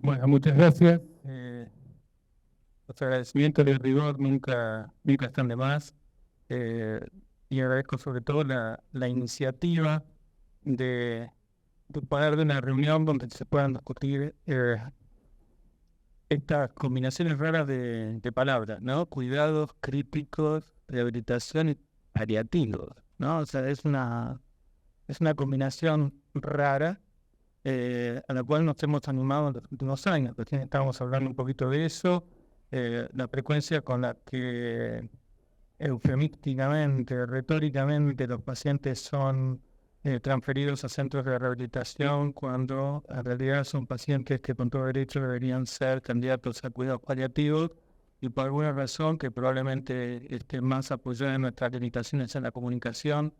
Bueno, muchas gracias. Los agradecimientos y el rigor nunca están de más. Eh, y agradezco sobre todo la iniciativa de, de poder de una reunión donde se puedan discutir estas combinaciones raras de palabras, ¿no? Cuidados críticos, rehabilitación y paliativos, ¿no? O sea, es una combinación rara a la cual nos hemos animado en los últimos años. Recién estábamos hablando un poquito de eso, la frecuencia con la que eufemísticamente, retóricamente, los pacientes son transferidos a centros de rehabilitación cuando en realidad son pacientes que con todo derecho deberían ser candidatos a cuidados paliativos y por alguna razón que probablemente esté más apoyada en nuestras limitaciones en la comunicación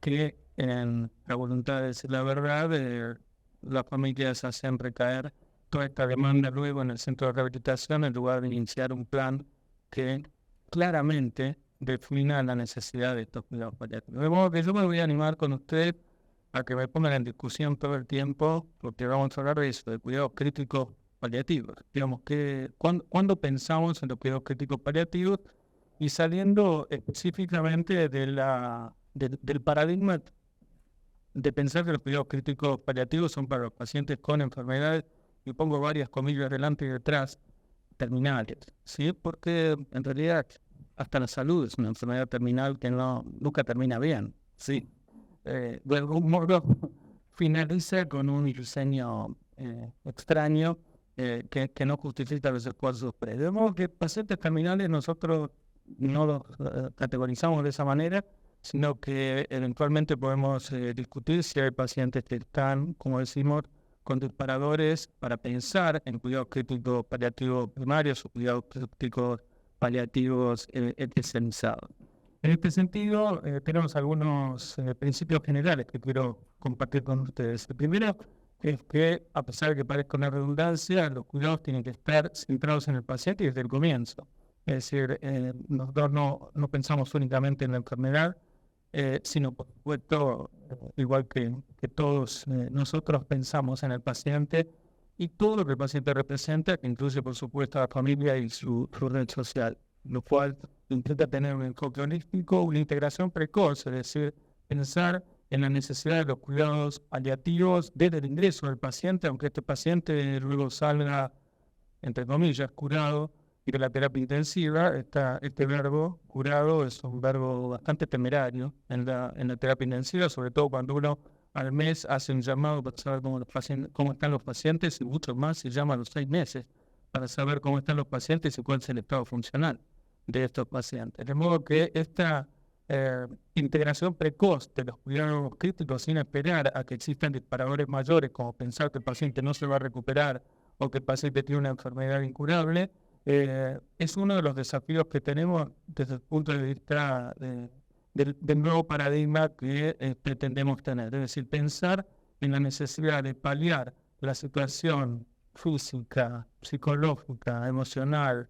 que en la voluntad de decir la verdad, las familias hacen recaer toda esta demanda luego en el centro de rehabilitación en lugar de iniciar un plan que claramente defina la necesidad de estos cuidados paliativos. De modo que yo me voy a animar con usted a que me pongan en discusión todo el tiempo, porque vamos a hablar de eso, de cuidados críticos paliativos. Digamos que cuando pensamos en los cuidados críticos paliativos y saliendo específicamente del paradigma de pensar que los cuidados críticos paliativos son para los pacientes con enfermedades, y pongo varias comillas delante y detrás, terminales, ¿sí? Porque en realidad hasta la salud es una enfermedad terminal que nunca termina bien, ¿sí? De algún modo finaliza con un diseño extraño que no justifica los esfuerzos previos. De modo que pacientes terminales nosotros no los categorizamos de esa manera, sino que eventualmente podemos discutir si hay pacientes que están, como decimos, con disparadores para pensar en cuidados críticos paliativos primarios o cuidados críticos paliativos especializados. En este sentido, tenemos algunos principios generales que quiero compartir con ustedes. El primero es que, a pesar de que parezca una redundancia, los cuidados tienen que estar centrados en el paciente desde el comienzo. Es decir, nosotros no pensamos únicamente en la enfermedad, sino por supuesto, igual que todos nosotros pensamos en el paciente y todo lo que el paciente representa, que incluye por supuesto a la familia y su red social, lo cual intenta tener un enfoque holístico, una integración precoz, es decir, pensar en la necesidad de los cuidados paliativos desde el ingreso del paciente, aunque este paciente luego salga, entre comillas, curado, y de la terapia intensiva. Este verbo, curado, es un verbo bastante temerario en la terapia intensiva, sobre todo cuando uno al mes hace un llamado para saber cómo están los pacientes, y mucho más se llama a los 6 meses para saber cómo están los pacientes y cuál es el estado funcional de estos pacientes. De modo que esta integración precoz de los cuidados críticos sin esperar a que existan disparadores mayores, como pensar que el paciente no se va a recuperar o que el paciente tiene una enfermedad incurable, es uno de los desafíos que tenemos desde el punto de vista del nuevo paradigma que pretendemos tener. Es decir, pensar en la necesidad de paliar la situación física, psicológica, emocional,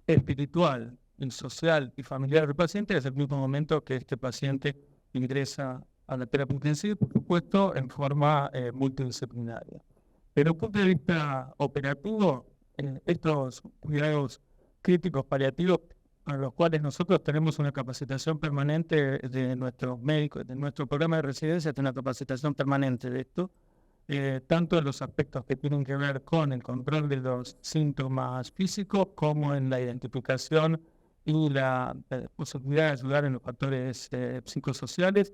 espiritual, social y familiar del paciente desde el mismo momento que este paciente ingresa a la terapia intensiva, por supuesto, en forma multidisciplinaria. Desde el punto de vista operativo, estos cuidados críticos paliativos para los cuales nosotros tenemos una capacitación permanente de nuestros médicos, de nuestro programa de residencia, de una capacitación permanente de esto, tanto en los aspectos que tienen que ver con el control de los síntomas físicos, como en la identificación y la posibilidad de ayudar en los factores psicosociales,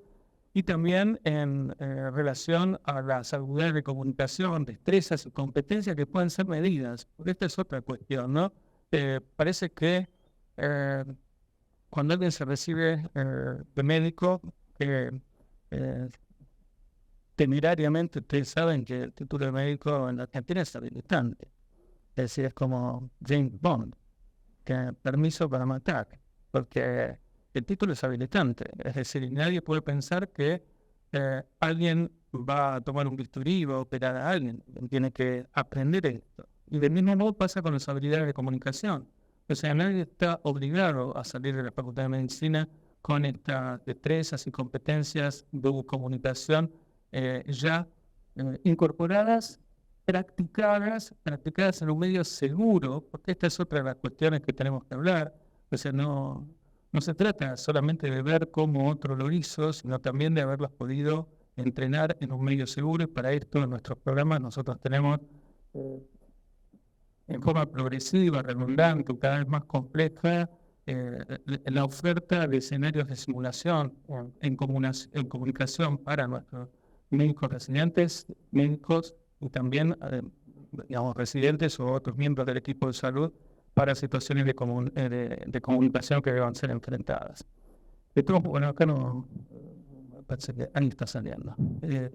y también en relación a las habilidades de comunicación, destrezas y competencias que pueden ser medidas, porque esta es otra cuestión, ¿no? Parece que cuando alguien se recibe de médico, temerariamente ustedes saben que el título de médico en la Argentina es habilitante, es decir, es como James Bond, que permiso para matar, porque el título es habilitante, es decir, nadie puede pensar que alguien va a tomar un bisturí y va a operar a alguien, tiene que aprender esto. Y del mismo modo pasa con las habilidades de comunicación, o sea, nadie está obligado a salir de la Facultad de Medicina con estas destrezas y competencias de comunicación ya incorporadas practicadas en un medio seguro, porque esta es otra de las cuestiones que tenemos que hablar. O sea, no se trata solamente de ver cómo otro lo hizo, sino también de haberlos podido entrenar en un medio seguro, y para esto en nuestros programas nosotros tenemos en forma progresiva, redundante, cada vez más compleja, la oferta de escenarios de simulación en comunicación para nuestros médicos residentes, médicos y también, digamos, residentes o otros miembros del equipo de salud para situaciones de comunicación que deban ser enfrentadas. Esto, bueno, acá no, parece que ahí está saliendo.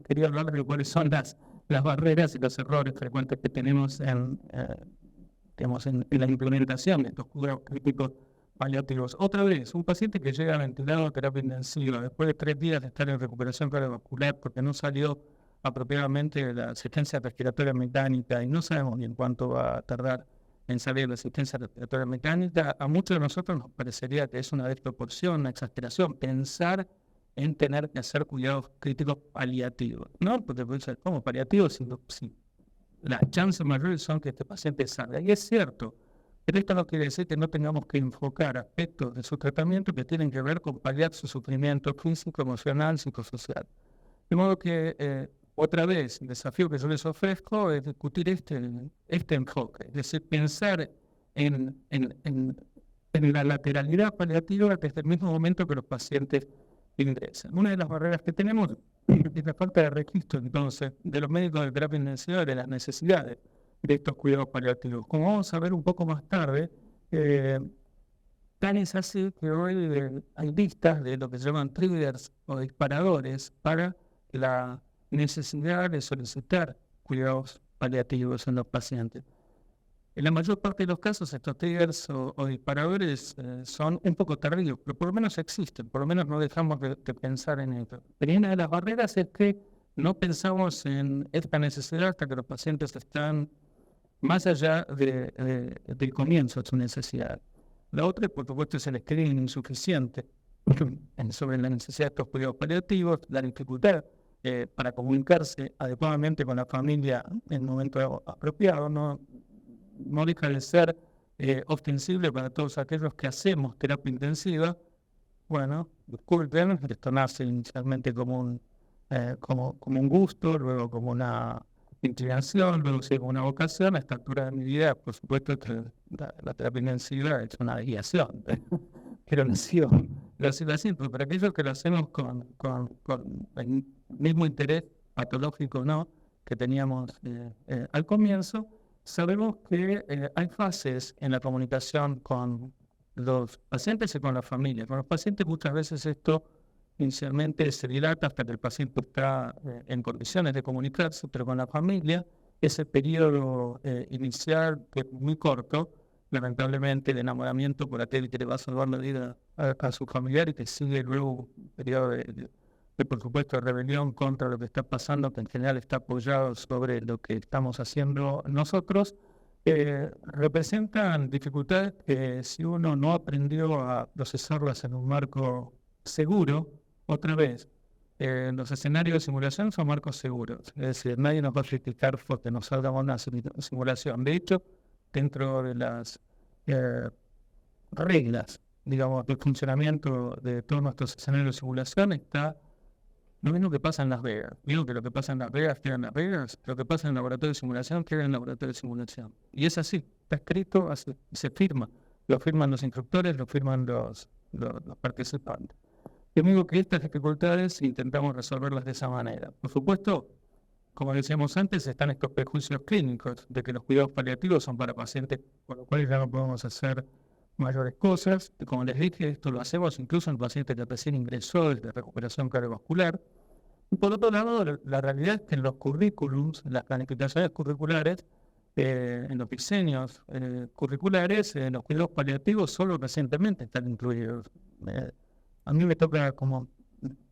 Quería hablar de cuáles son las barreras y los errores frecuentes que tenemos en la implementación de estos cuidados críticos paliativos. Otra vez, un paciente que llega ventilado a terapia intensiva después de 3 días de estar en recuperación cardiovascular porque no salió apropiadamente la asistencia respiratoria mecánica y no sabemos bien cuánto va a tardar en salir la asistencia respiratoria mecánica, a muchos de nosotros nos parecería que es una desproporción, una exageración, pensar en tener que hacer cuidados críticos paliativos, ¿no? Porque puede ser como paliativos si las chances mayores son que este paciente salga. Y es cierto, pero esto no quiere decir que no tengamos que enfocar aspectos de su tratamiento que tienen que ver con paliar su sufrimiento físico, emocional, psicosocial. De modo que, otra vez, el desafío que yo les ofrezco es discutir este enfoque, es decir, pensar en la lateralidad paliativa desde el mismo momento que los pacientes ingresan. Una de las barreras que tenemos es la falta de registro, entonces, de los médicos de terapia intensiva de las necesidades de estos cuidados paliativos. Como vamos a ver un poco más tarde, tan es así que hoy hay listas de lo que se llaman triggers o disparadores para la necesidad de solicitar cuidados paliativos en los pacientes. En la mayor parte de los casos, estos triggers o disparadores son un poco tardíos, pero por lo menos existen, por lo menos no dejamos de pensar en esto. Pero una de las barreras es que no pensamos en esta necesidad hasta que los pacientes están más allá del comienzo de su necesidad. La otra, por supuesto, es el screening insuficiente sobre la necesidad de estos cuidados paliativos, la dificultad para comunicarse adecuadamente con la familia en el momento apropiado, no deja de ser ostensible para todos aquellos que hacemos terapia intensiva. Bueno, disculpen, esto nace inicialmente como un gusto, luego como una inclinación, luego como una vocación. A esta altura de mi vida, por supuesto que la terapia intensiva es una guiación, pero nació así, pero para aquellos que lo hacemos con el mismo interés patológico, ¿no?, que teníamos al comienzo, sabemos que hay fases en la comunicación con los pacientes y con la familia. Con los pacientes muchas veces esto inicialmente se dilata hasta que el paciente está en condiciones de comunicarse, pero con la familia ese periodo inicial, que es muy corto, lamentablemente el enamoramiento por aquel que le va a salvar la vida a su familiar, y que sigue luego un periodo de por supuesto, de rebelión contra lo que está pasando, que en general está apoyado sobre lo que estamos haciendo nosotros, representan dificultades que si uno no aprendió a procesarlas en un marco seguro, otra vez, los escenarios de simulación son marcos seguros, es decir, nadie nos va a criticar porque nos salgamos una simulación. De hecho, dentro de las reglas, digamos, del funcionamiento de todos nuestros escenarios de simulación está lo mismo que pasa en Las Vegas. Digo que lo que pasa en Las Vegas queda en Las Vegas, lo que pasa en el laboratorio de simulación queda en el laboratorio de simulación. Y es así, está escrito, se firma. Lo firman los instructores, lo firman los participantes. Yo digo que estas dificultades intentamos resolverlas de esa manera. Por supuesto, como decíamos antes, están estos prejuicios clínicos de que los cuidados paliativos son para pacientes por los cuales ya no podemos hacer mayores cosas. Como les dije, esto lo hacemos incluso en pacientes que recién ingresó de recuperación cardiovascular. Y por otro lado, la realidad es que en los currículums, en las planificaciones curriculares, en los diseños curriculares, los cuidados paliativos solo recientemente están incluidos. A mí me toca, como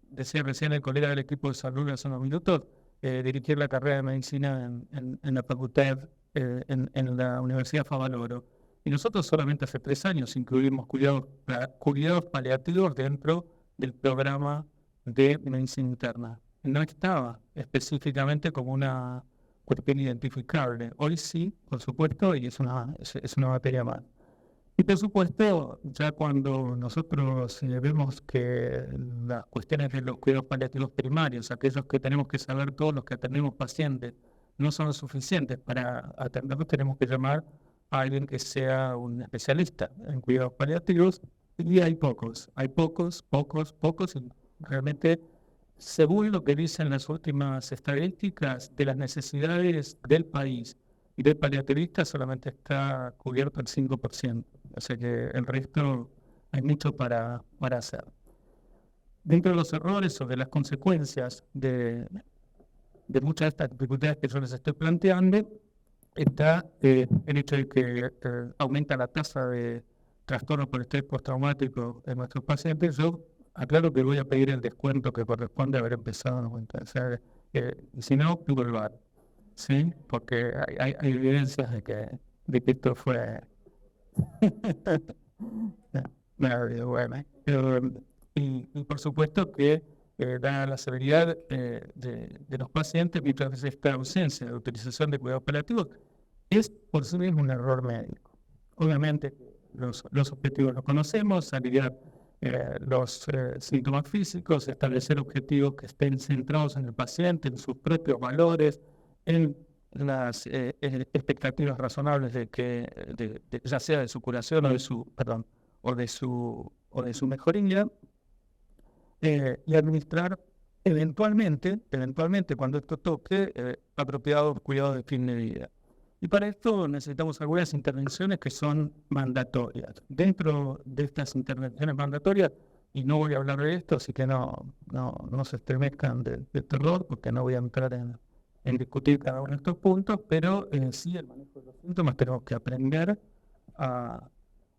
decía recién el colega del equipo de salud hace unos minutos, dirigir la carrera de medicina en la facultad, en la Universidad Favaloro. Y nosotros solamente hace 3 años incluimos cuidados paliativos dentro del programa de medicina interna. No estaba específicamente como una cuestión identificable. Hoy sí, por supuesto, y es una materia más. Y por supuesto, ya cuando nosotros vemos que las cuestiones de los cuidados paliativos primarios, aquellos que tenemos que saber todos los que atendemos pacientes, no son suficientes para atenderlos, tenemos que llamar a alguien que sea un especialista en cuidados paliativos, y hay pocos, y realmente, según lo que dicen las últimas estadísticas de las necesidades del país y del paliativista, solamente está cubierto el 5%. O sea que el resto hay mucho para hacer. Dentro de los errores o de las consecuencias de muchas de estas dificultades que yo les estoy planteando, está el hecho de que aumenta la tasa de trastorno por estrés postraumático en nuestros pacientes. Yo aclaro que voy a pedir el descuento que corresponde a haber empezado. Entonces, si no, pulgar, ¿sí? Porque hay evidencias de que esto fue bueno. Y por supuesto que dada la severidad de los pacientes, muchas veces esta ausencia de utilización de cuidados paliativos es por sí mismo un error médico. Obviamente los objetivos los conocemos: aliviar los síntomas físicos, establecer objetivos que estén centrados en el paciente, en sus propios valores, en las expectativas razonables ya sea de su curación o de su mejoría, y administrar eventualmente cuando esto toque, apropiados cuidados de fin de vida. Y para esto necesitamos algunas intervenciones que son mandatorias. Dentro de estas intervenciones mandatorias, y no voy a hablar de esto, así que no se estremezcan de terror, porque no voy a entrar en discutir cada uno de estos puntos, pero sí el manejo de los síntomas tenemos que aprender a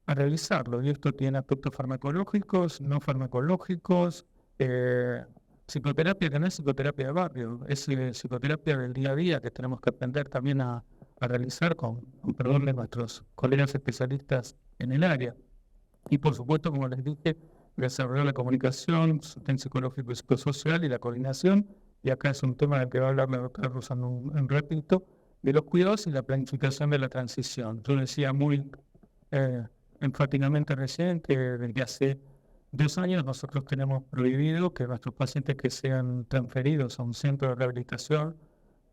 realizarlo. Y esto tiene aspectos farmacológicos, no farmacológicos, psicoterapia que no es psicoterapia de barrio, es psicoterapia del día a día que tenemos que aprender también a realizar con perdón de nuestros colegas especialistas en el área. Y por supuesto, como les dije, desarrollar la comunicación, sostén psicológico y psicosocial y la coordinación. Y acá es un tema del que va a hablar la doctora Rosa en un ratito, de los cuidados y la planificación de la transición. Yo decía muy enfáticamente recién que desde hace 2 años nosotros tenemos prohibido que nuestros pacientes que sean transferidos a un centro de rehabilitación,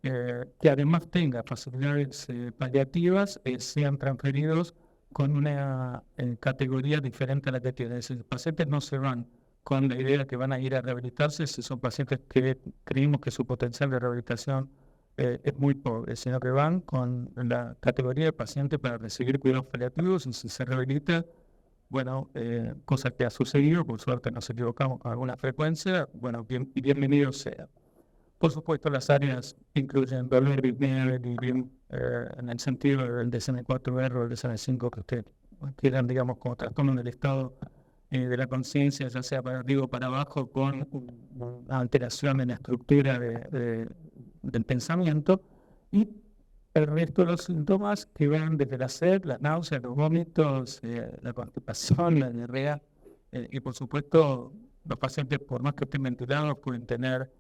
que además tenga facilidades paliativas, sean transferidos con una categoría diferente a la que tienen. Es decir, los pacientes no se van con la idea de que van a ir a rehabilitarse si son pacientes que creemos que su potencial de rehabilitación es muy pobre, sino que van con la categoría de paciente para recibir cuidados paliativos, y si se rehabilita, bueno, cosa que ha sucedido, por suerte nos equivocamos con alguna frecuencia, bueno, bienvenido sea. Por supuesto, las áreas incluyen dolor y en el sentido del DSM-4R o el DSM-5 que ustedes quieran, digamos, como trastorno del estado de la conciencia, ya sea para arriba o para abajo, con una alteración en la estructura del pensamiento, y el resto de los síntomas que van desde la sed, la náusea, los vómitos, la constipación, la diarrea, y por supuesto los pacientes, por más que estén ventilados, pueden tener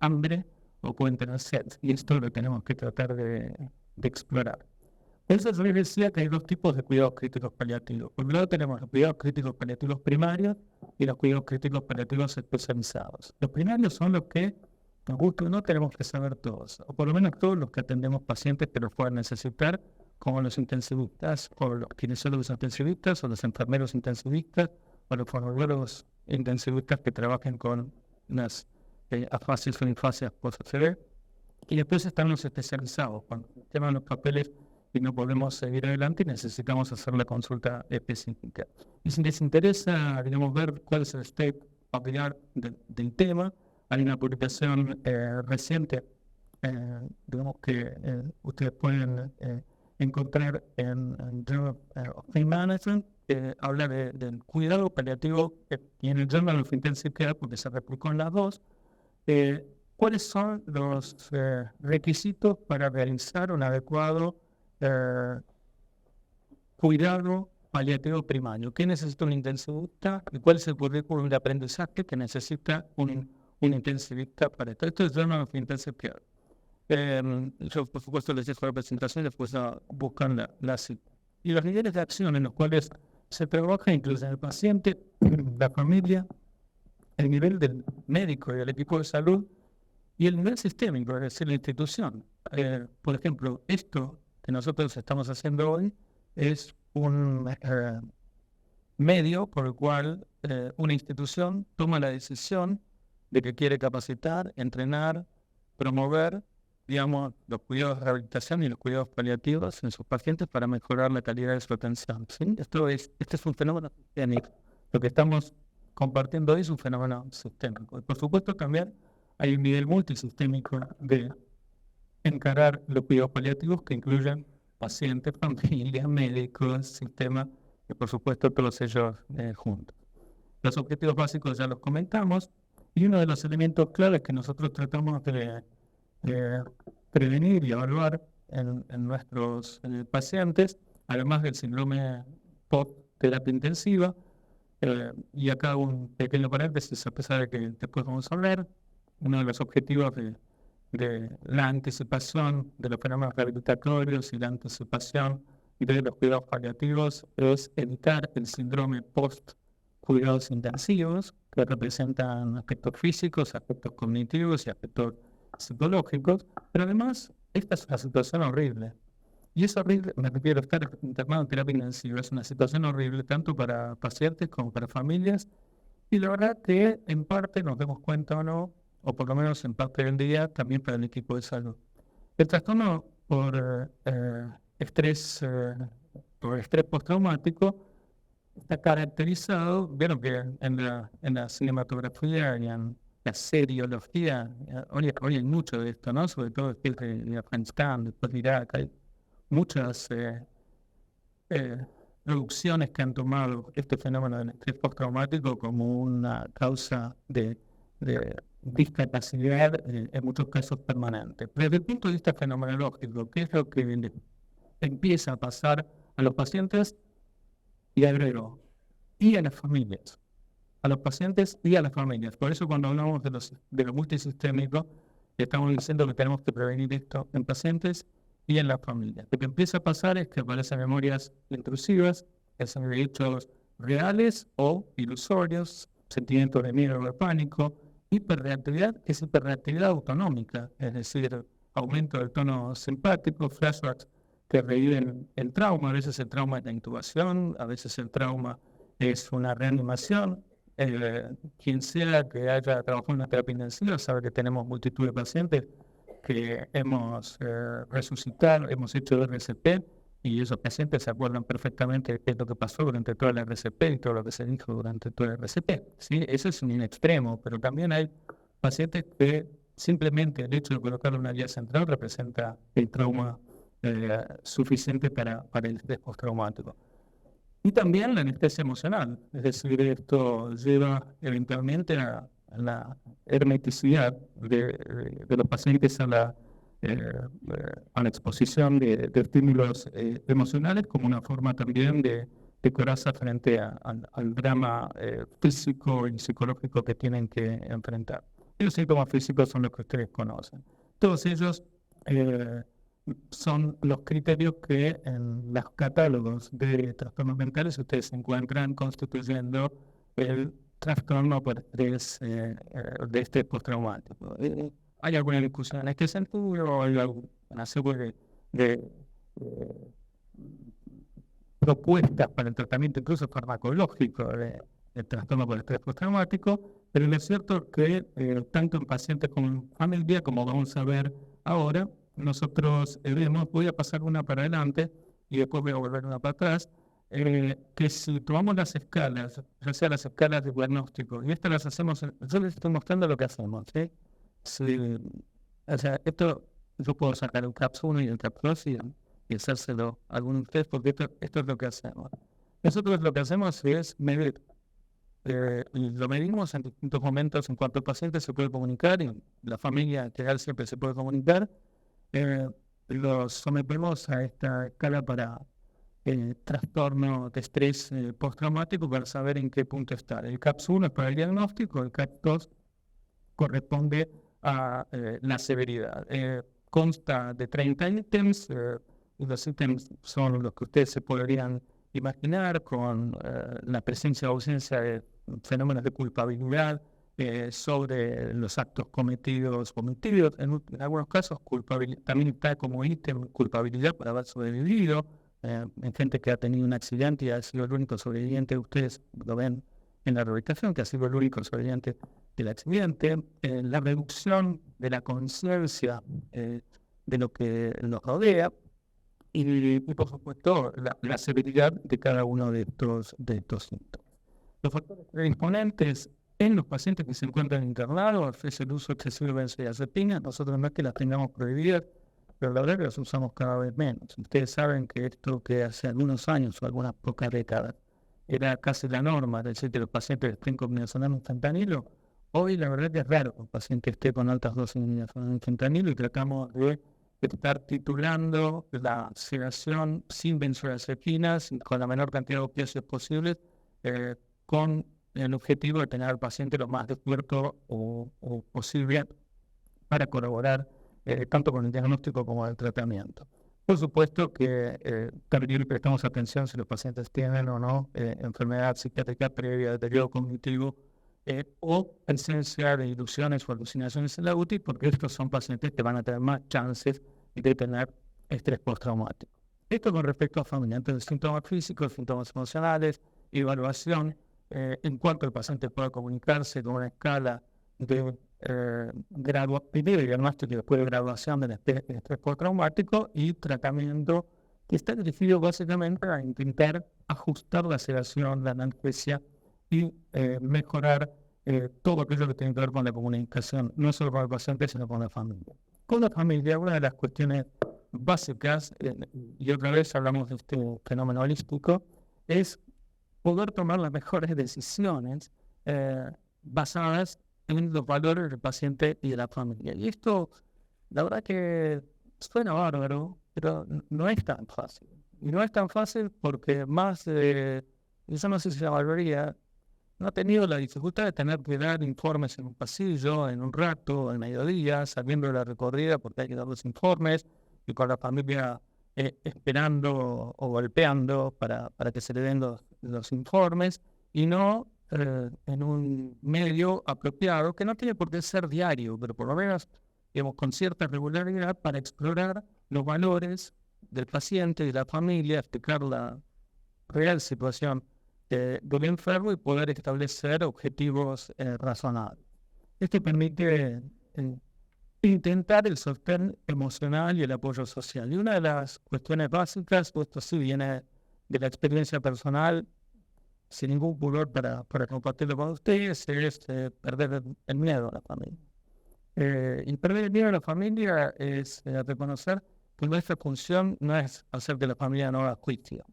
hambre o pueden tener sed, y esto lo tenemos que tratar de explorar. Por eso yo les decía que hay 2 tipos de cuidados críticos paliativos. Por un lado tenemos los cuidados críticos paliativos primarios y los cuidados críticos paliativos especializados. Los primarios son los que, nos gusta o no, tenemos que saber todos, o por lo menos todos los que atendemos pacientes que los puedan necesitar, como los intensivistas, o los kinesiólogos intensivistas, o los enfermeros intensivistas, o los fonoaudiólogos intensivistas que trabajen con unas afasias o infasias post-ACV. Y después están los especializados, cuando tenemos los papeles y no podemos seguir adelante y necesitamos hacer la consulta específica. Y si les interesa, digamos, ver cuál es el state familiar del tema, hay una publicación reciente, digamos, que ustedes pueden encontrar en Journal of Pain Management, habla del cuidado paliativo, y en el Journal of Intensive Care, porque se replicó en las dos, cuáles son los requisitos para realizar un adecuado cuidado paliativo primario. ¿Qué necesita un intensivista y cuál es el currículum de aprendizaje que necesita un intensivista para esto? Esto es Journal of Intensive Care. Yo, por supuesto, les dejo la presentación y después buscan la cita. Y los niveles de acción en los cuales se trabaja incluyen el paciente, la familia, el nivel del médico y del equipo de salud y el nivel sistémico, es decir, la institución. Por ejemplo, esto que nosotros estamos haciendo hoy es un medio por el cual una institución toma la decisión de que quiere capacitar, entrenar, promover, digamos, los cuidados de rehabilitación y los cuidados paliativos en sus pacientes para mejorar la calidad de su atención, ¿sí? Este es un fenómeno sistémico. Lo que estamos compartiendo hoy es un fenómeno sistémico. Y por supuesto también hay un nivel multisistémico de encarar los cuidados paliativos que incluyen pacientes, familias, médicos, sistemas y por supuesto todos ellos juntos. Los objetivos básicos ya los comentamos y uno de los elementos claves que nosotros tratamos de prevenir y evaluar en nuestros pacientes, además del síndrome post-terapia intensiva, y acá un pequeño paréntesis, a pesar de que después vamos a ver, uno de los objetivos de la anticipación de los fenómenos rehabilitatorios y la anticipación de los cuidados paliativos es evitar el síndrome post-cuidados intensivos, que representan aspectos físicos, aspectos cognitivos y aspectos psicológicos, pero además esta es una situación horrible. Y es horrible, me refiero a estar internado en terapia intensiva, es una situación horrible tanto para pacientes como para familias, y la verdad que en parte nos demos cuenta o no, o por lo menos en parte del día, también para el equipo de salud. El trastorno por estrés postraumático está caracterizado, vieron que en la cinematografía y en la seriología, hoy hay mucho de esto, ¿no? Sobre todo después de Afganistán, después de Irak, hay muchas producciones que han tomado este fenómeno del estrés postraumático como una causa de discapacidad, en muchos casos permanente. Desde el punto de vista fenomenológico, ¿qué es lo que empieza a pasar a los pacientes? Y agrego, y a las familias, a los pacientes y a las familias. Por eso cuando hablamos de lo multisistémico, estamos diciendo que tenemos que prevenir esto en pacientes y en las familias. Lo que empieza a pasar es que aparecen memorias intrusivas, que son hechos reales o ilusorios, sentimientos de miedo o de pánico, hiperreactividad, que es hiperreactividad autonómica, es decir, aumento del tono simpático, flashbacks que reviven el trauma. A veces el trauma es la intubación, a veces el trauma es una reanimación. Quien sea que haya trabajado en una terapia intensiva sabe que tenemos multitud de pacientes que hemos resucitado, hemos hecho RCP, y esos pacientes se acuerdan perfectamente de qué es lo que pasó durante toda la RCP y todo lo que se dijo durante toda la RCP, ¿sí? Eso es un extremo, pero también hay pacientes que simplemente el hecho de colocarle una guía central representa el trauma suficiente para el estrés postraumático. Y también la anestesia emocional, es decir, esto lleva eventualmente a la hermeticidad de los pacientes a la exposición de estímulos emocionales como una forma también de coraza frente al drama físico y psicológico que tienen que enfrentar. Y los síntomas físicos son los que ustedes conocen. Todos ellos son los criterios que en los catálogos de trastornos mentales ustedes se encuentran constituyendo el trastorno por estrés de estrés postraumático. ¿Hay alguna discusión en este sentido? ¿Hay alguna serie de propuestas para el tratamiento incluso farmacológico del trastorno por estrés postraumático? Pero lo cierto es que tanto en pacientes como en familia, como vamos a ver ahora, nosotros vemos, voy a pasar una para adelante y después voy a volver una para atrás, que si tomamos las escalas, ya sea las escalas de diagnóstico, y estas las hacemos, yo les estoy mostrando lo que hacemos, ¿sí? O sea, esto yo puedo sacar un CAPS 1 y el CAPS 2 y hacérselo a alguno de ustedes, porque esto es lo que hacemos. Nosotros lo que hacemos es medir. Lo medimos en distintos momentos en cuanto el paciente se puede comunicar y la familia en general siempre se puede comunicar. Los sometemos a esta escala para trastorno de estrés postraumático para saber en qué punto está. El CAPS 1 es para el diagnóstico, el CAPS 2 corresponde a la severidad. consta de 30 ítems, y los ítems son los que ustedes se podrían imaginar, con la presencia o ausencia de fenómenos de culpabilidad sobre los actos cometidos o omitidos. En algunos casos, también está como ítem culpabilidad por haber sobrevivido. En gente que ha tenido un accidente y ha sido el único sobreviviente, ustedes lo ven en la rehabilitación, que ha sido el único sobreviviente del accidente. La reducción de la conciencia de lo que nos rodea. Y por supuesto, la severidad de cada uno de estos síntomas. Los factores predisponentes en los pacientes que se encuentran internados es el uso excesivo de benzodiazepinas. Nosotros no es que las tengamos prohibidas, pero la verdad es que las usamos cada vez menos. Ustedes saben que esto que hace algunos años o algunas pocas décadas era casi la norma, es decir, que los pacientes estén con midazolam fentanilo. Hoy la verdad es que es raro que un paciente esté con altas dosis de midazolam fentanilo, y tratamos de estar titulando la sedación sin benzodiazepinas, con la menor cantidad de opiáceos posibles, con el objetivo de tener al paciente lo más despierto o posible para corroborar tanto con el diagnóstico como el tratamiento. Por supuesto que también le prestamos atención si los pacientes tienen o no enfermedad psiquiátrica previa, deterioro cognitivo o presencia de ilusiones o alucinaciones en la UTI, porque estos son pacientes que van a tener más chances de tener estrés postraumático. Esto con respecto a familia. Entonces, síntomas físicos, síntomas emocionales, evaluación, en cuanto el paciente pueda comunicarse con una escala de primero diagnóstico y después de graduación del estrés postraumático, y tratamiento que está dirigido básicamente a intentar ajustar la sedación, la analgesia y mejorar todo aquello que tiene que ver con la comunicación, no solo con el paciente, sino con la familia. Con la familia, una de las cuestiones básicas, y otra vez hablamos de este fenómeno holístico, es poder tomar las mejores decisiones basadas en los valores del paciente y de la familia. Y esto, la verdad que suena bárbaro, pero no es tan fácil. Y no es tan fácil porque yo no sé si la mayoría no ha tenido la dificultad de tener que dar informes en un pasillo, en un rato, al mediodía, sabiendo de la recorrida, porque hay que dar los informes, y con la familia esperando o golpeando para que se le den los informes, y no en un medio apropiado, que no tiene por qué ser diario, pero por lo menos, digamos, con cierta regularidad, para explorar los valores del paciente y de la familia, explicar la real situación del enfermo y poder establecer objetivos razonables. Esto permite intentar el sostén emocional y el apoyo social. Y una de las cuestiones básicas, esto sí viene de la experiencia personal, sin ningún pudor para compartirlo con ustedes, es perder el miedo a la familia. Y perder el miedo a la familia es reconocer que nuestra función no es hacer que la familia no haga juicio.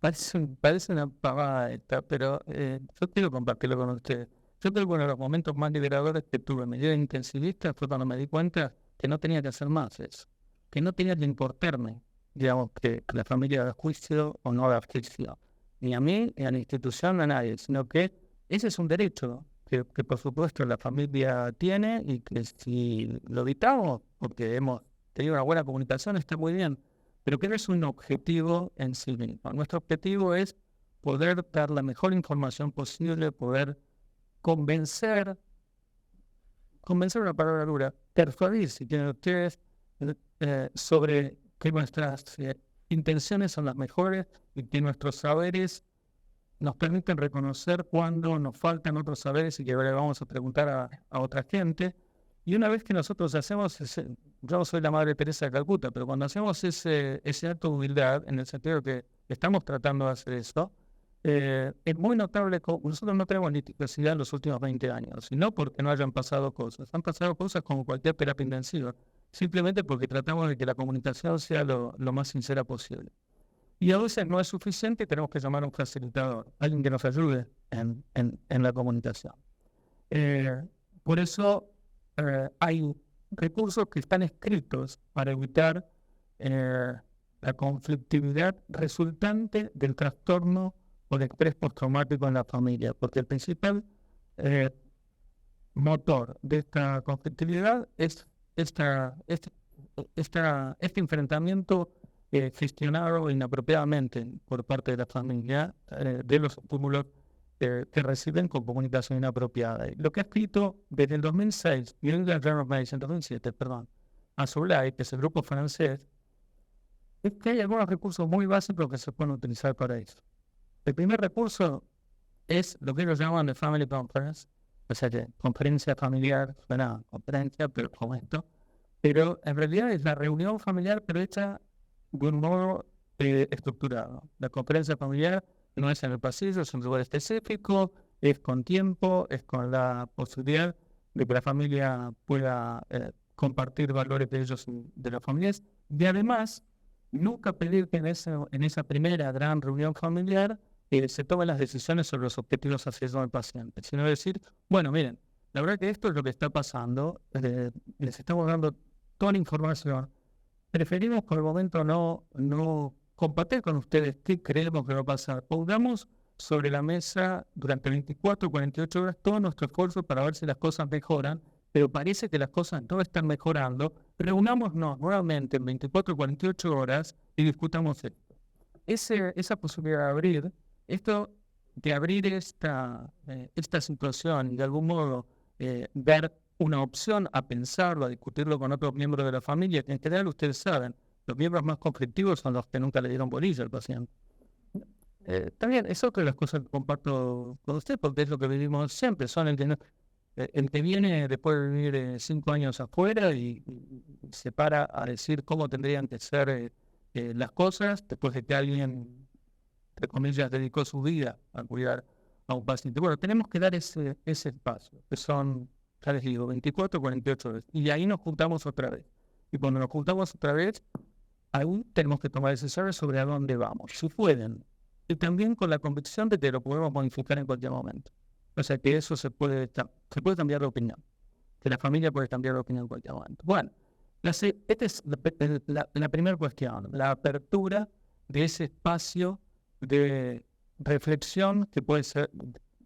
Parece una pavada esta, pero yo quiero compartirlo con ustedes. Yo creo que uno de los momentos más liberadores que tuve en mi vida intensivista fue cuando me di cuenta que no tenía que hacer más eso, que no tenía que importarme, digamos, que la familia haga juicio o no haga juicio, ni a mí, ni a la institución, ni a nadie, sino que ese es un derecho que por supuesto la familia tiene, y que si lo evitamos, porque hemos tenido una buena comunicación, está muy bien, pero que no es un objetivo en sí mismo. Nuestro objetivo es poder dar la mejor información posible, poder convencer una palabra dura, persuadir, si tienen ustedes, sobre que nuestras intenciones son las mejores y que nuestros saberes nos permiten reconocer cuando nos faltan otros saberes y que le vamos a preguntar a otra gente. Y una vez que nosotros hacemos yo soy la Madre Teresa de Calcuta, pero cuando hacemos ese acto de humildad, en el sentido que estamos tratando de hacer esto, es muy notable que nosotros no tenemos litigosidad en los últimos 20 años, y no porque no hayan pasado cosas. Han pasado cosas como cualquier terapia intensiva, simplemente porque tratamos de que la comunicación sea lo más sincera posible. Y a veces no es suficiente y tenemos que llamar a un facilitador, alguien que nos ayude en la comunicación. Por eso hay recursos que están escritos para evitar la conflictividad resultante del trastorno o de estrés postraumático en la familia, porque el principal motor de esta conflictividad es este enfrentamiento gestionado inapropiadamente por parte de la familia de los estímulos que reciben con comunicación inapropiada. Lo que ha escrito desde el 2006, y en 2007, perdón, Azoulay, que es el grupo francés, es que hay algunos recursos muy básicos que se pueden utilizar para eso. El primer recurso es lo que ellos llaman de Family Conference, o sea que conferencia familiar, suena conferencia, pero como esto, pero en realidad es la reunión familiar, pero hecha de un modo estructurado. La conferencia familiar no es en el pasillo, es un lugar específico, es con tiempo, es con la posibilidad de que la familia pueda compartir valores de ellos y de las familias. Y además, nunca pedir que en esa primera gran reunión familiar se tomen las decisiones sobre los objetivos a seguir del paciente, sino decir, bueno, miren, la verdad que esto es lo que está pasando, les estamos dando toda la información, preferimos por el momento no compartir con ustedes qué creemos que va a pasar. Pongamos sobre la mesa durante 24 o 48 horas todo nuestro esfuerzo para ver si las cosas mejoran, pero parece que las cosas no están mejorando. Reunámonos nuevamente en 24 o 48 horas y discutamos esto. Esa posibilidad de abrir esta situación y de algún modo ver una opción a pensarlo, a discutirlo con otros miembros de la familia, que en general ustedes saben, los miembros más conflictivos son los que nunca le dieron bolilla al paciente. También es otra de las cosas que comparto con usted, porque es lo que vivimos siempre, son el que viene después de vivir 5 años afuera y se para a decir cómo tendrían que ser las cosas, después de que alguien, entre comillas, dedicó su vida a cuidar a un paciente. Bueno, tenemos que dar ese espacio, que son, ya les digo, 24 o 48 horas. Y ahí nos juntamos otra vez. Y cuando nos juntamos otra vez, aún tenemos que tomar decisiones sobre a dónde vamos, si pueden. Y también con la convicción de que lo podemos modificar en cualquier momento. O sea, que eso se puede cambiar de opinión. Que la familia puede cambiar de opinión en cualquier momento. Bueno, esta es la primera cuestión, la apertura de ese espacio de reflexión que puede ser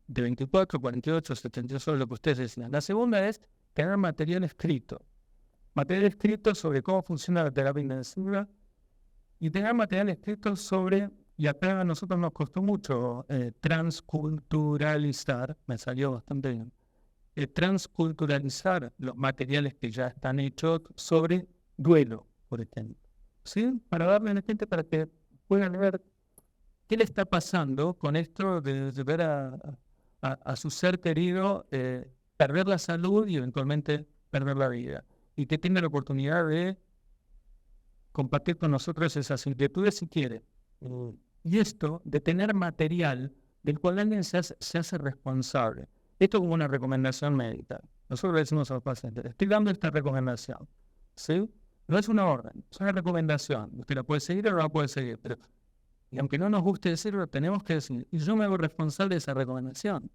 de 24, 48, 72 horas, lo que ustedes decían. La segunda es tener material escrito sobre cómo funciona la terapia intensiva y tener material escrito sobre, y acá a nosotros nos costó mucho transculturalizar, me salió bastante bien, transculturalizar los materiales que ya están hechos sobre duelo, por ejemplo, ¿sí? Para darle a la gente para que puedan ver qué le está pasando con esto de ver a su ser querido perder la salud y eventualmente perder la vida. Y que tenga la oportunidad de compartir con nosotros esas inquietudes si quiere. Y esto de tener material del cual alguien se hace responsable. Esto como una recomendación médica. Nosotros le decimos a los pacientes, estoy dando esta recomendación, ¿sí? No es una orden, es una recomendación. Usted la puede seguir o no la puede seguir, pero y aunque no nos guste decirlo, tenemos que decir, y yo me hago responsable de esa recomendación.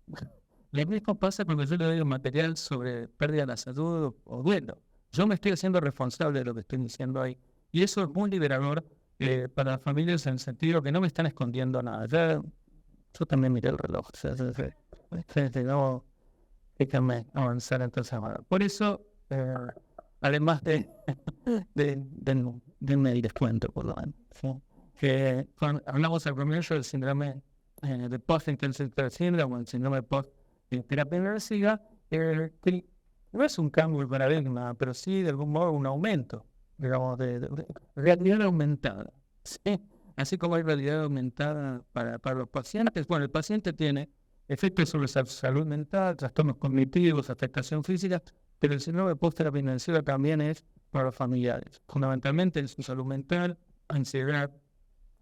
Lo mismo pasa cuando yo le doy un material sobre pérdida de la salud o duelo. Yo me estoy haciendo responsable de lo que estoy diciendo ahí. Y eso es muy liberador para las familias en el sentido que no me están escondiendo nada. Yo también miré el reloj. No, déjame avanzar entonces ahora. Por eso, además denme el descuento, por lo menos, ¿sí? Que hablamos al comienzo del síndrome de post-intensive care syndrome, el síndrome post-terapia intensiva, que no es un cambio de paradigma, pero sí de algún modo un aumento, digamos, de realidad aumentada, ¿sí? Así como hay realidad aumentada para los pacientes. Bueno, el paciente tiene efectos sobre su salud mental, trastornos cognitivos, afectación física, pero el síndrome post-terapia intensiva también es para los familiares, fundamentalmente en su salud mental, ansiedad,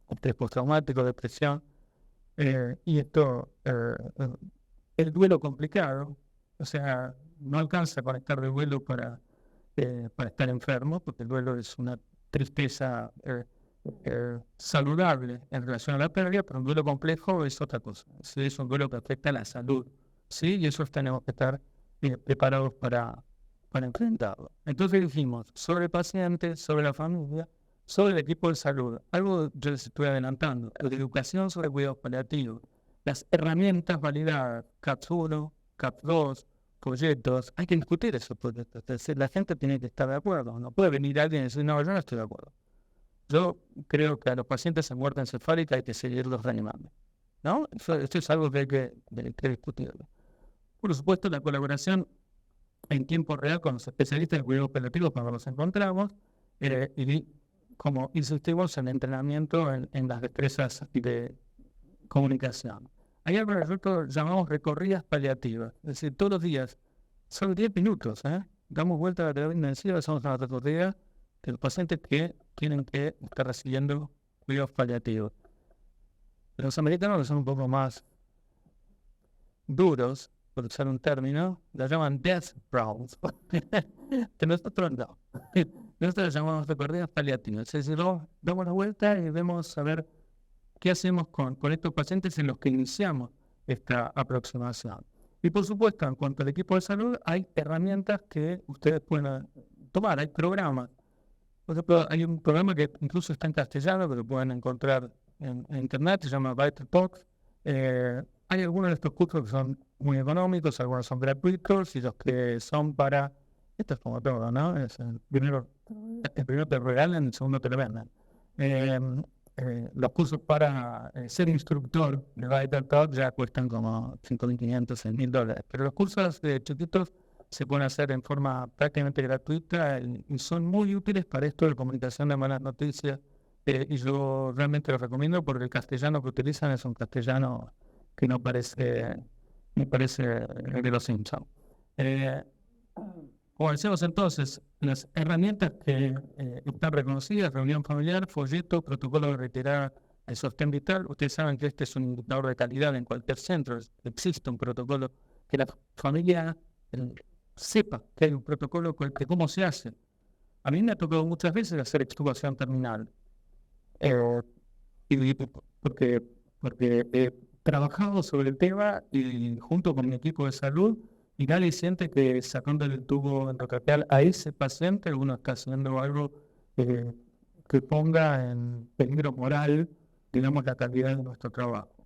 estrés postraumático, depresión, y esto, el duelo complicado, o sea, no alcanza a conectar el duelo para estar enfermo, porque el duelo es una tristeza saludable en relación a la pérdida, pero un duelo complejo es otra cosa, es un duelo que afecta a la salud, ¿sí? Y eso tenemos que estar preparados para enfrentarlo. Entonces dijimos, sobre el paciente, sobre la familia, sobre el equipo de salud, algo yo les estoy adelantando, la educación sobre cuidados paliativos, las herramientas validadas, CAPS 1, CAPS 2, folletos, hay que discutir esos folletos. Es decir, la gente tiene que estar de acuerdo. No puede venir alguien y decir, no, yo no estoy de acuerdo. Yo creo que a los pacientes en muerte encefálica hay que seguirlos reanimando, ¿no? Esto es algo que hay que discutirlo. Por supuesto, la colaboración en tiempo real con los especialistas de cuidados paliativos cuando los encontramos, y como insistimos en el entrenamiento en las destrezas de comunicación. Hay algo que nosotros llamamos recorridas paliativas, es decir, todos los días, solo 10 minutos, damos vuelta a la terapia intensiva, hacemos una recorrida de los pacientes que tienen que estar recibiendo cuidados paliativos. Los americanos, que son un poco más duros, por usar un término, la llaman death rounds. Que nosotros no. Nosotros la llamamos recorridas paliativas. Es decir, damos la vuelta y vemos a ver qué hacemos con estos pacientes en los que iniciamos esta aproximación. Y por supuesto, en cuanto al equipo de salud, hay herramientas que ustedes pueden tomar, hay programas. Por ejemplo, hay un programa que incluso está en castellano, que lo pueden encontrar en internet, se llama VitalTalks. Hay algunos de estos cursos que son muy económicos, algunos son gratuitos y los que son para, esto es como todo, ¿no? El primero te regalan, el segundo te lo venden. Los cursos para ser instructor de VitalTalks ya cuestan como $5.500, $6.000, pero los cursos chiquitos se pueden hacer en forma prácticamente gratuita y son muy útiles para esto de comunicación de malas noticias, y yo realmente los recomiendo porque el castellano que utilizan es un castellano que no parece de los Simpsons. Como decíamos entonces, las herramientas que están reconocidas, reunión familiar, folleto, protocolo de retirada de sostén vital. Ustedes saben que este es un indicador de calidad en cualquier centro. Existe un protocolo que la familia sepa que hay un protocolo de cómo se hace. A mí me ha tocado muchas veces hacer extubación terminal. Porque he trabajado sobre el tema y junto con mi equipo de salud, y nadie siente que sacando el tubo endocardial a ese paciente uno está haciendo algo que ponga en peligro moral, digamos, la calidad de nuestro trabajo.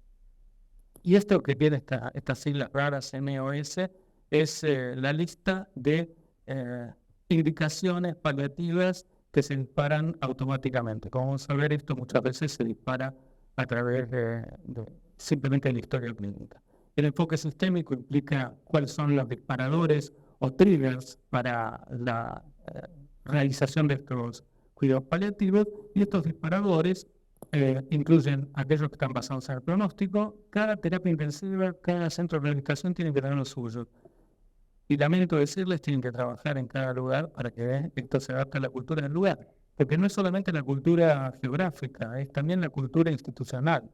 Y esto que tiene estas siglas raras, MOS, es la lista de indicaciones paliativas que se disparan automáticamente. Como vamos a ver, esto muchas veces se dispara a través de simplemente la historia clínica. El enfoque sistémico implica cuáles son los disparadores o triggers para la realización de estos cuidados paliativos, y estos disparadores incluyen aquellos que están basados en el pronóstico. Cada terapia intensiva, cada centro de rehabilitación tiene que tener lo suyo. Y lamento decirles, tienen que trabajar en cada lugar para que esto se adapte a la cultura del lugar. Porque no es solamente la cultura geográfica, es también la cultura institucional.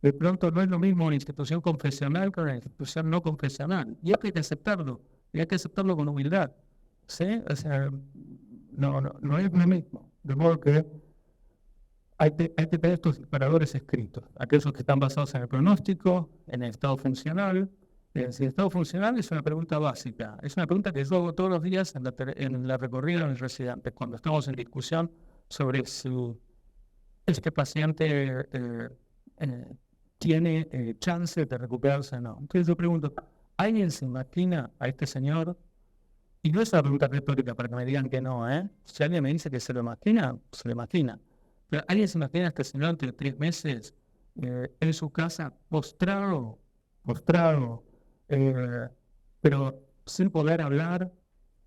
De pronto no es lo mismo una institución confesional que una institución no confesional. Y hay que aceptarlo, y hay que aceptarlo con humildad. ¿Sí? O sea, no es lo mismo. De modo que hay que tener estos disparadores escritos. Aquellos que están basados en el pronóstico, en el estado funcional. Si el estado funcional es una pregunta básica. Es una pregunta que yo hago todos los días en la recorrida de mis residentes, cuando estamos en discusión sobre si este paciente tiene chance de recuperarse o no. Entonces yo pregunto, ¿alguien se imagina a este señor? Y no es una pregunta retórica para que me digan que no, ¿eh? Si alguien me dice que se lo imagina, se lo imagina. Pero ¿alguien se imagina a este señor entre 3 meses en su casa postrado, pero sin poder hablar,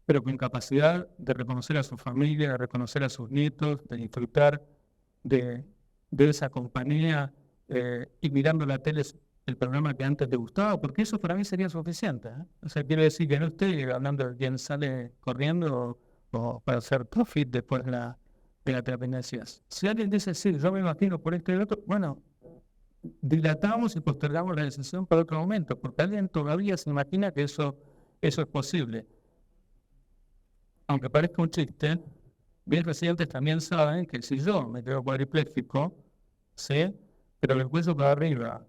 pero con capacidad de reconocer a su familia, de reconocer a sus nietos, de disfrutar de esa compañía, y mirando la tele el programa que antes te gustaba? Porque eso para mí sería suficiente, ¿eh? O sea, quiero decir que no estoy hablando de quien sale corriendo o para hacer profit después de la terapia intensiva. Si alguien dice, sí, yo me imagino por esto y otro, bueno, dilatamos y postergamos la decisión para otro momento, porque alguien todavía se imagina que eso es posible. Aunque parezca un chiste, mis residentes también saben que si yo me quedo cuadripléjico, ¿sí?, pero el cuello para arriba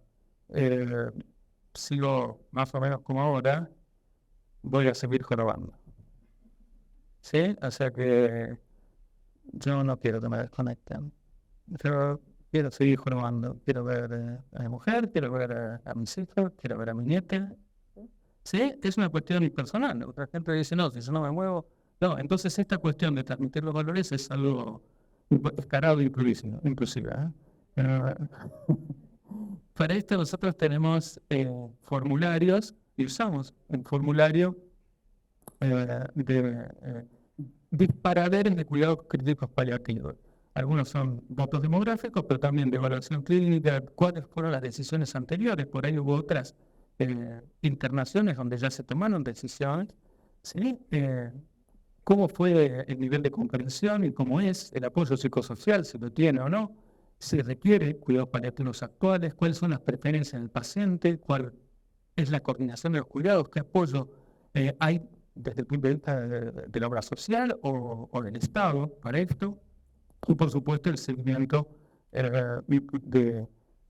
sigo más o menos como ahora, voy a seguir jorobando. ¿Sí? O sea que yo no quiero que me desconecten. Yo quiero seguir jorobando. Quiero ver a mi mujer, quiero ver a mis hijos, quiero ver a mi nieta. ¿Sí? Es una cuestión personal. Otra gente dice, no, si yo no me muevo. No, entonces esta cuestión de transmitir los valores es algo descarado inclusive. Eh, Para esto nosotros tenemos formularios y usamos el formulario de disparadores de cuidados críticos paliativos. Algunos son datos demográficos, pero también de evaluación clínica, cuáles fueron las decisiones anteriores. Por ahí hubo otras internaciones donde ya se tomaron decisiones, ¿sí? Cómo fue el nivel de comprensión y cómo es el apoyo psicosocial, si lo tiene o no, si requiere cuidados paliativos actuales, cuáles son las preferencias del paciente, cuál es la coordinación de los cuidados, qué apoyo hay desde el punto de vista de la obra social o del Estado para esto, y por supuesto el seguimiento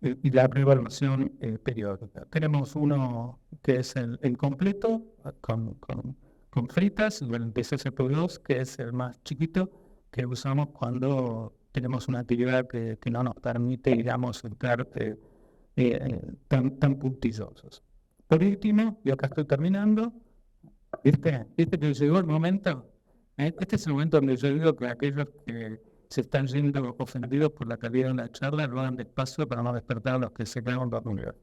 y la reevaluación periódica. Tenemos uno que es el completo, con fritas, y el DCCP2, que es el más chiquito, que usamos cuando tenemos una actividad que no nos permite, digamos, estar tan puntillosos. Por último, y acá estoy terminando, ¿viste que llegó el momento? Este es el momento donde yo digo que aquellos que se están yendo ofendidos por la calidad de la charla lo hagan despacio para no despertar a los que se quedan dormidos.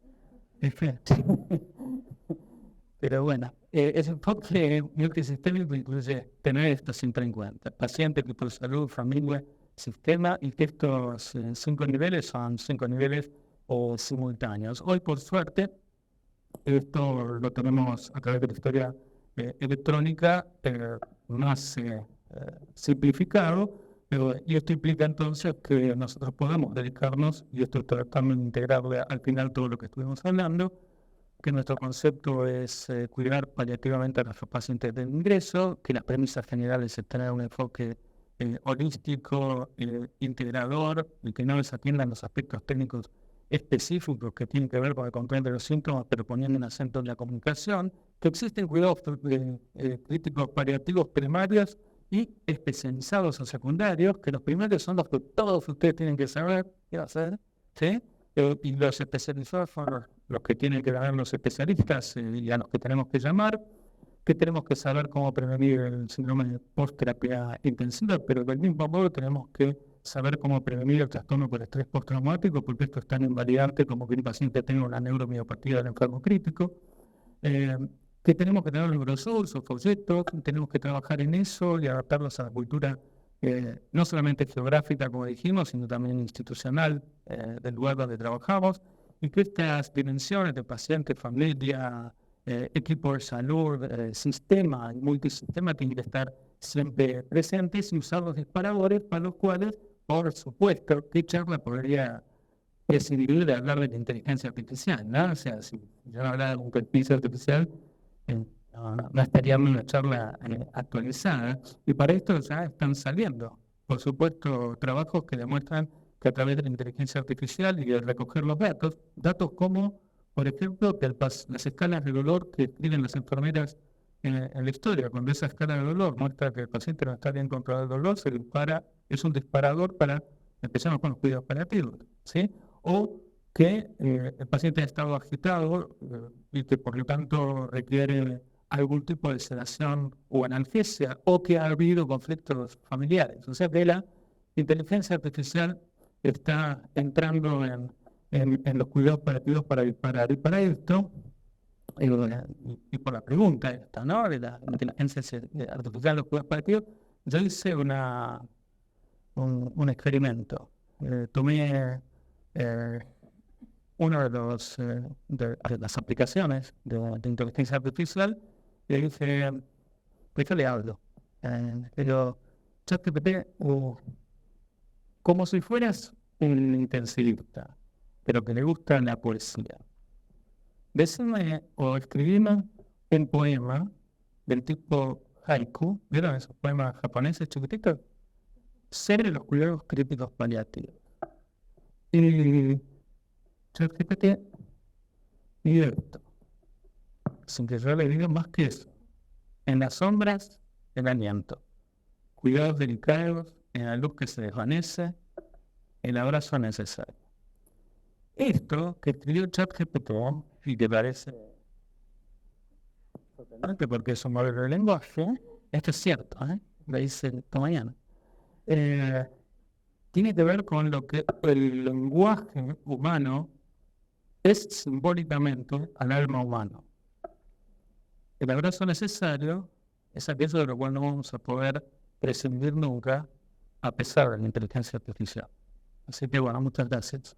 Pero bueno, el enfoque multisistémico incluye tener esto siempre en cuenta. Paciente, equipo de salud, familia, sistema, y que estos 5 niveles son 5 niveles simultáneos. Hoy, por suerte, esto lo tenemos a través de la historia electrónica más simplificado, y esto implica entonces que nosotros podamos dedicarnos, y esto tratando de integrarle al final todo lo que estuvimos hablando, que nuestro concepto es cuidar paliativamente a nuestros pacientes de ingreso, que las premisas generales es tener un enfoque holístico, integrador, y que no les atiendan los aspectos técnicos específicos que tienen que ver con el control de los síntomas, pero poniendo un acento en la comunicación, que existen cuidados críticos paliativos primarios y especializados o secundarios, que los primarios son los que todos ustedes tienen que saber qué hacer, ¿sí? Y los especializados son los que tienen que dar los especialistas y a los que tenemos que llamar, que tenemos que saber cómo prevenir el síndrome de post-terapia intensiva, pero del mismo modo tenemos que saber cómo prevenir el trastorno por estrés postraumático, porque esto es tan invalidante como que un paciente tenga una neuromiopatía del enfermo crítico. Que tenemos que tener los brochures o folletos, tenemos que trabajar en eso y adaptarlos a la cultura no solamente geográfica, como dijimos, sino también institucional del lugar donde trabajamos, y que estas dimensiones de paciente, familia, equipo de salud, sistema y multisistema tienen que estar siempre presentes y usar los disparadores para los cuales, por supuesto, ¿qué charla podría prescindir de hablar de la inteligencia artificial? ¿No? O sea, si yo no hablara de una inteligencia artificial, no estaríamos en una charla actualizada, y para esto ya están saliendo, por supuesto, trabajos que demuestran que a través de la inteligencia artificial y de recoger los datos como, por ejemplo, que las escalas de dolor que escriben las enfermeras en la historia, cuando esa escala de dolor muestra que el paciente no está bien controlado el dolor, se dispara, es un disparador para empezar con los cuidados paliativos, ¿sí? O que el paciente ha estado agitado y que por lo tanto requiere algún tipo de sedación o analgesia, o que ha habido conflictos familiares. O sea que la inteligencia artificial está entrando en los cuidados paliativos para disparar. Y para esto, y por la pregunta esta, ¿no? De la inteligencia artificial en los cuidados paliativos, yo hice un experimento. Tomé una de las aplicaciones de inteligencia artificial y dije, pues yo le hablo. Pero, ChatGPT, como si fueras un intensivista, pero que le gusta la poesía. Decime o escribime un poema del tipo haiku, ¿vieron esos poemas japoneses chiquititos? Sobre los cuidados críticos paliativos. Y ChatGPT y esto, sin que yo le diga más que eso. En las sombras, el aliento. Cuidados delicados, en la luz que se desvanece, el abrazo necesario. Esto que escribió ChatGPT y que parece porque es un modelo de lenguaje, esto es cierto, lo hice esta mañana, tiene que ver con lo que el lenguaje humano es simbólicamente al alma humana. El abrazo necesario es aquello de lo cual no vamos a poder prescindir nunca, a pesar de la inteligencia artificial. Así que bueno, muchas gracias.